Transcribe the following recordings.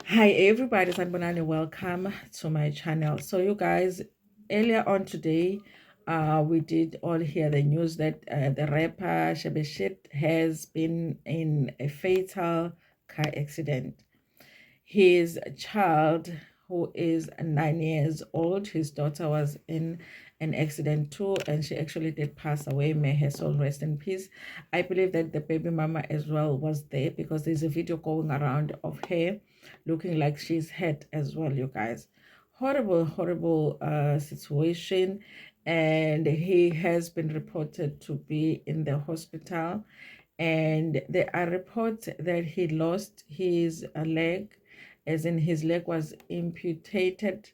Hi everybody, Sanbonani. Welcome to my channel. So you guys, earlier on today, we did all hear the news that the rapper Shebeshkt has been in a fatal car accident. His child, who is 9 years old, his daughter was in an accident too, and she actually did pass away. May her soul rest in peace. I believe that the baby mama as well was there because there's a video going around of her looking like she's hurt as well, you guys. Horrible, horrible situation. And he has been reported to be in the hospital, and there are reports that he lost his leg, as in his leg was amputated.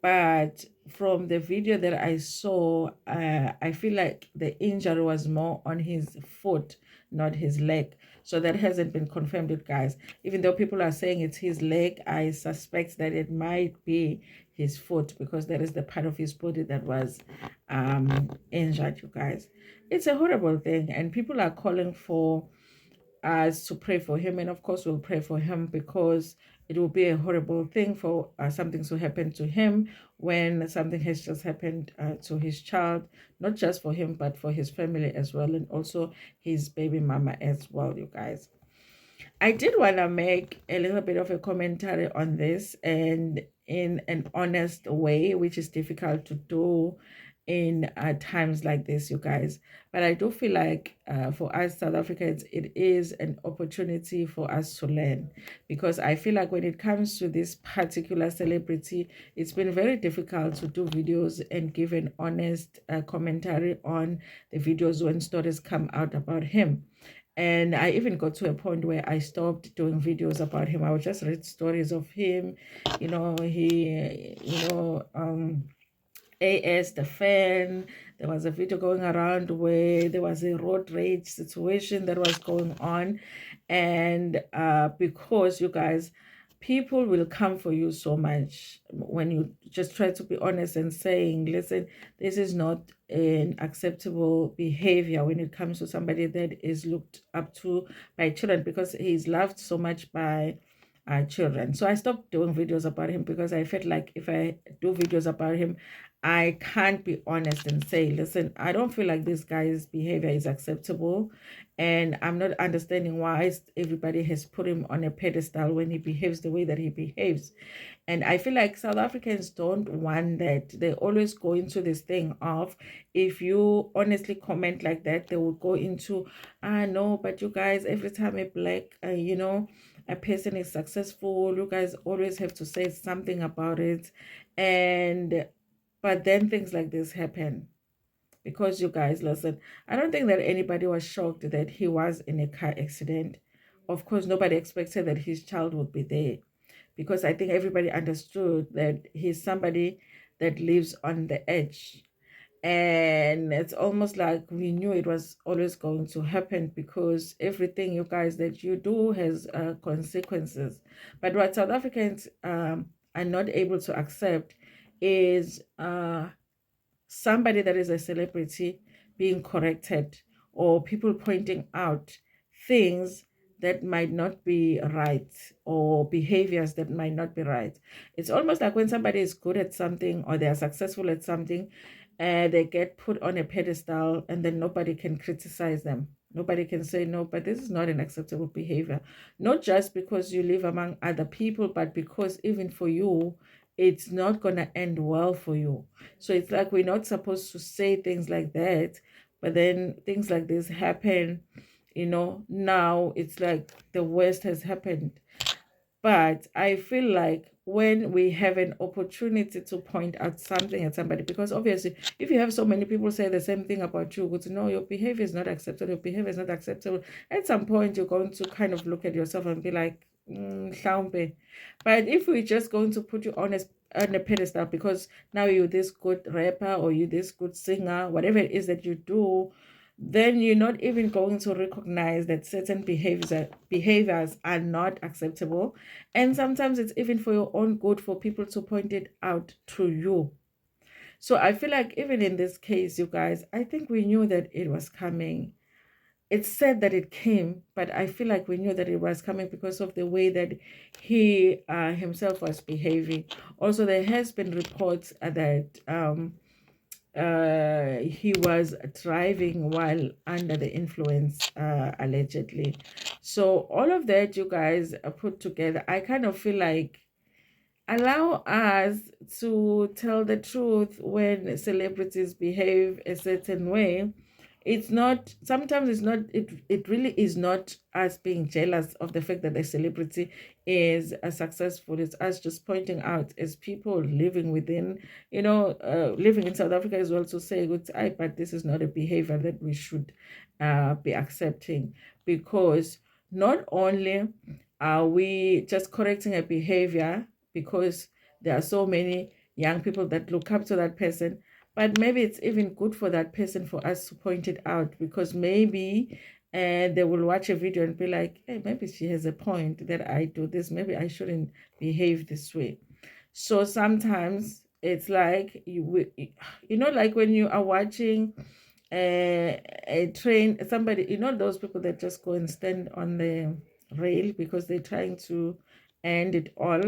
But from the video that I saw, I feel like the injury was more on his foot, not his leg. So that hasn't been confirmed, you guys. Even though people are saying it's his leg, I suspect that it might be his foot, because that is the part of his body that was injured, you guys. It's a horrible thing, and people are calling for us to pray for him. And of course, we'll pray for him, because it will be a horrible thing for something to happen to him when something has just happened to his child, not just for him, but for his family as well, and also his baby mama as well, you guys. I did want to make a little bit of a commentary on this, and in an honest way, which is difficult to do in times like this, you guys. But I do feel like for us South Africans, it is an opportunity for us to learn, because I feel like when it comes to this particular celebrity, it's been very difficult to do videos and give an honest commentary on the videos when stories come out about him. And I even got to a point where I stopped doing videos about him. I would just read stories of him. AS the fan. There was a video going around where there was a road rage situation that was going on. And because you guys, people will come for you so much when you just try to be honest and saying, listen, this is not an acceptable behavior when it comes to somebody that is looked up to by children, because he's loved so much by children. So I stopped doing videos about him, because I felt like if I do videos about him, I can't be honest and say, listen, I don't feel like this guy's behavior is acceptable. And I'm not understanding why everybody has put him on a pedestal when he behaves the way that he behaves. And I feel like South Africans don't want that. They always go into this thing of, if you honestly comment like that, they will go into, no, but you guys, every time a black, a person is successful, you guys always have to say something about it. And but then things like this happen, because you guys, listen, I don't think that anybody was shocked that he was in a car accident. Of course, nobody expected that his child would be there, because I think everybody understood that he's somebody that lives on the edge. And it's almost like we knew it was always going to happen, because everything, you guys, that you do has consequences. But what South Africans are not able to accept is somebody that is a celebrity being corrected, or people pointing out things that might not be right, or behaviors that might not be right. It's almost like when somebody is good at something, or they are successful at something, they get put on a pedestal, and then nobody can criticize them. Nobody can say, no, but this is not an acceptable behavior. Not just because you live among other people, but because even for you, it's not going to end well for you. So it's like we're not supposed to say things like that, but then things like this happen. Now it's like the worst has happened. But I feel like when we have an opportunity to point out something at somebody, because obviously, if you have so many people say the same thing about you, good to know your behavior is not acceptable, your behavior is not acceptable, at some point you're going to kind of look at yourself and be like, "Mhlawumbe." But if we're just going to put you on a pedestal because now you're this good rapper, or you're this good singer, whatever it is that you do, then you're not even going to recognize that certain behaviors are not acceptable. And sometimes it's even for your own good for people to point it out to you. So I feel like even in this case, you guys, I think we knew that it was coming. it's sad that it came, but I feel like we knew that it was coming because of the way that he himself was behaving. Also, there has been reports that he was driving while under the influence, allegedly. So all of that, you guys, put together, I kind of feel like allow us to tell the truth when celebrities behave a certain way. It's not, sometimes it's not, it really is not us being jealous of the fact that the celebrity is successful. It's us just pointing out as people living within, living in South Africa as well, to say good, but this is not a behavior that we should be accepting, because not only are we just correcting a behavior because there are so many young people that look up to that person, but maybe it's even good for that person for us to point it out, because maybe they will watch a video and be like, hey, maybe she has a point that I do this, maybe I shouldn't behave this way. So sometimes it's like like when you are watching a train, somebody, those people that just go and stand on the rail because they're trying to end it all,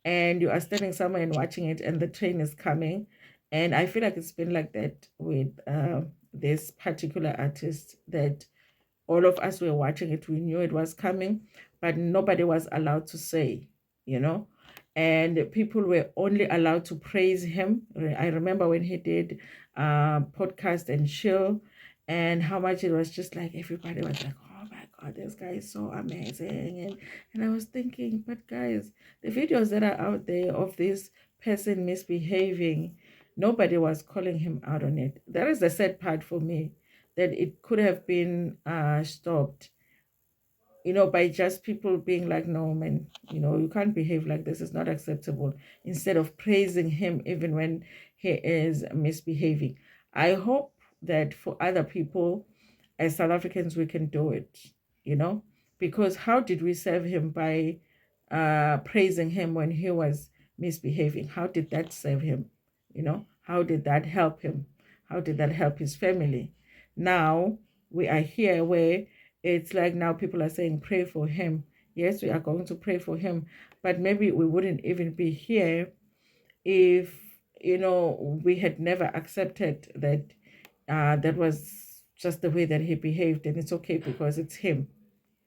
and you are standing somewhere and watching it, and the train is coming. And I feel like it's been like that with this particular artist, that all of us were watching it, we knew it was coming, but nobody was allowed to say, you know and people were only allowed to praise him. I remember when he did podcast and show, and how much it was just like everybody was like, oh my god, this guy is so amazing. And I was thinking, but guys, the videos that are out there of this person misbehaving, nobody was calling him out on it. That is the sad part for me, that it could have been stopped, by just people being like, no, man, you can't behave like this. It's not acceptable. Instead of praising him even when he is misbehaving. I hope that for other people, as South Africans, we can do it, you know, because how did we serve him by praising him when he was misbehaving? How did that serve him? How did that help him? How did that help his family? Now we are here where it's like now people are saying, pray for him. Yes, we are going to pray for him, but maybe we wouldn't even be here if, we had never accepted that that was just the way that he behaved, and it's okay because it's him.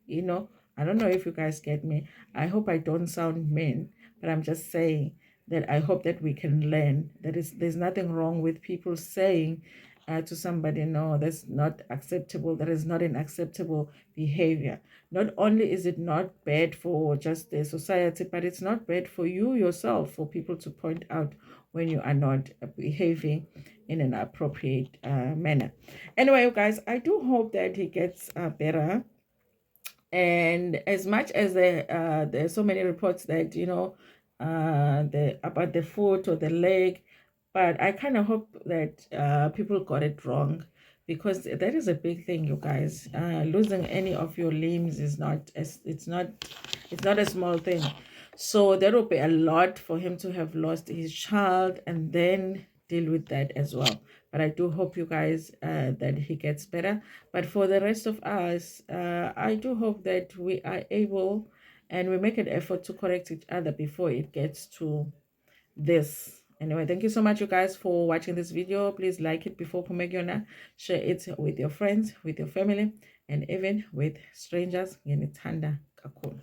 you know I don't know if you guys get me. I hope I don't sound mean, but I'm just saying that I hope that we can learn that there's nothing wrong with people saying to somebody, no, that's not acceptable, that is not an acceptable behavior. Not only is it not bad for just the society, but it's not bad for you yourself, for people to point out when you are not behaving in an appropriate manner. Anyway, you guys, I do hope that he gets better. And as much as there's so many reports that the about the foot or the leg, but I kind of hope that people got it wrong, because that is a big thing, you guys. Losing any of your limbs is not it's not a small thing. So there will be a lot for him to have lost his child and then deal with that as well. But I do hope, you guys, that he gets better. But for the rest of us, I do hope that we are able and we make an effort to correct each other before it gets to this. Anyway, thank you so much, you guys, for watching this video. Please like it before Pumegiona. Share it with your friends, with your family, and even with strangers. Ngenithanda kakhulu.